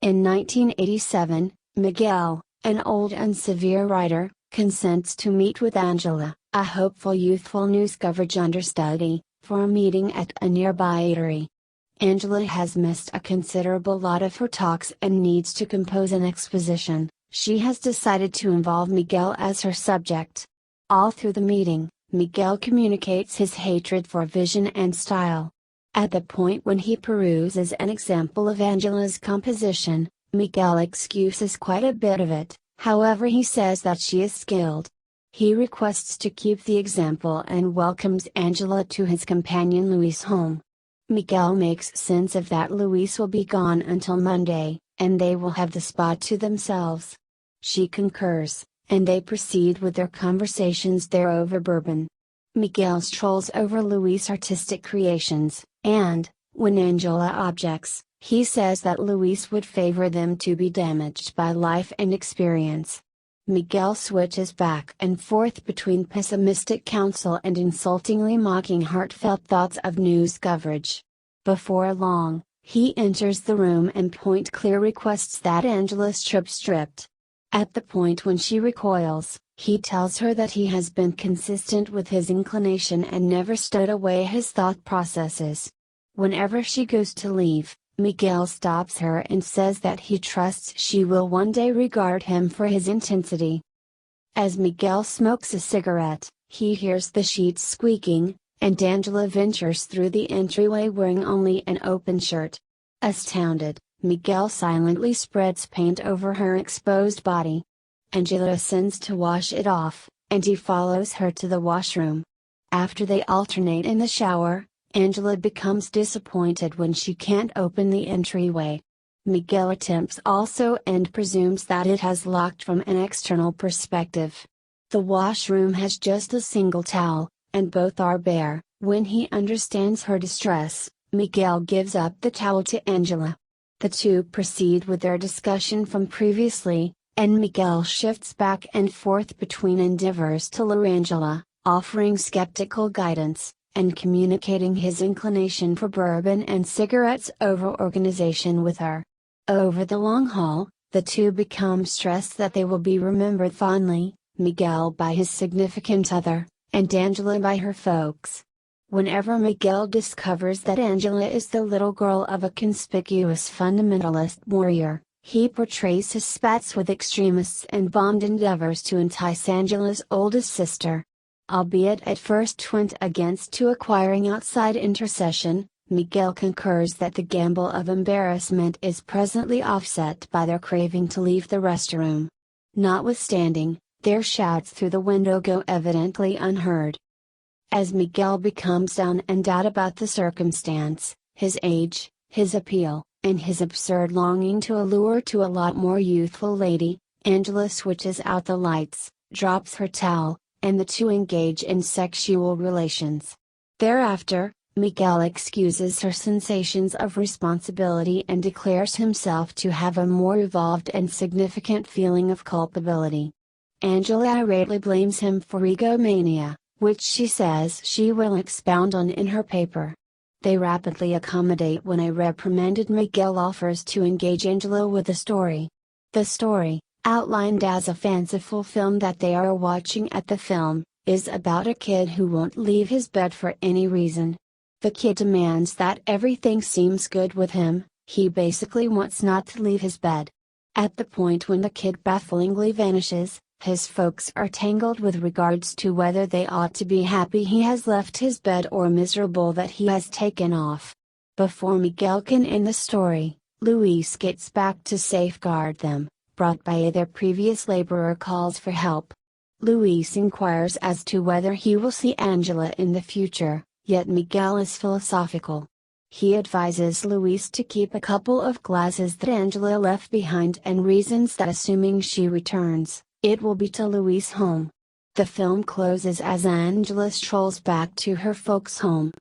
In 1987, Miguel, an old and severe writer, consents to meet with Angela, a hopeful youthful news coverage understudy, for a meeting at a nearby eatery. Angela has missed a considerable lot of her talks and needs to compose an exposition. She has decided to involve Miguel as her subject. All through the meeting, Miguel communicates his hatred for vision and style. At the point when he peruses an example of Angela's composition, Miguel excuses quite a bit of it, however he says that she is skilled. He requests to keep the example and welcomes Angela to his companion Luis' home. Miguel makes sense of that Luis will be gone until Monday, and they will have the spot to themselves. She concurs, and they proceed with their conversations there over bourbon. Miguel strolls over Luis' artistic creations, and, when Angela objects, he says that Luis would favor them to be damaged by life and experience. Miguel switches back and forth between pessimistic counsel and insultingly mocking heartfelt thoughts of news coverage. Before long, he enters the room and point-clear requests that Angela strip stripped. At the point when she recoils, he tells her that he has been consistent with his inclination and never stowed away his thought processes. Whenever she goes to leave, Miguel stops her and says that he trusts she will one day regard him for his intensity. As Miguel smokes a cigarette, he hears the sheets squeaking, and Angela ventures through the entryway wearing only an open shirt. Astounded, Miguel silently spreads paint over her exposed body. Angela sends to wash it off, and he follows her to the washroom. After they alternate in the shower, Angela becomes disappointed when she can't open the entryway. Miguel attempts also and presumes that it has locked from an external perspective. The washroom has just a single towel, and both are bare. When he understands her distress, Miguel gives up the towel to Angela. The two proceed with their discussion from previously, and Miguel shifts back and forth between endeavors to lure Angela, offering skeptical guidance, and communicating his inclination for bourbon and cigarettes over organization with her. Over the long haul, the two become stressed that they will be remembered fondly, Miguel by his significant other, and Angela by her folks. Whenever Miguel discovers that Angela is the little girl of a conspicuous fundamentalist warrior, he portrays his spats with extremists and bombed endeavors to entice Angela's oldest sister. Albeit at first went against to acquiring outside intercession, Miguel concurs that the gamble of embarrassment is presently offset by their craving to leave the restroom. Notwithstanding, their shouts through the window go evidently unheard. As Miguel becomes down and out about the circumstance, his age, his appeal, and his absurd longing to allure to a lot more youthful lady, Angela switches out the lights, drops her towel, and the two engage in sexual relations. Thereafter, Miguel excuses her sensations of responsibility and declares himself to have a more evolved and significant feeling of culpability. Angela irately blames him for egomania, which she says she will expound on in her paper. They rapidly accommodate when a reprimanded Miguel offers to engage Angela with a story. The story, outlined as a fanciful film that they are watching at the film, is about a kid who won't leave his bed for any reason. The kid demands that everything seems good with him, he basically wants not to leave his bed. At the point when the kid bafflingly vanishes, his folks are tangled with regards to whether they ought to be happy he has left his bed or miserable that he has taken off. Before Miguel can end the story, Luis gets back to safeguard them. Brought by their previous laborer calls for help. Luis inquires as to whether he will see Angela in the future, yet Miguel is philosophical. He advises Luis to keep a couple of glasses that Angela left behind and reasons that assuming she returns, it will be to Luis' home. The film closes as Angela strolls back to her folks' home.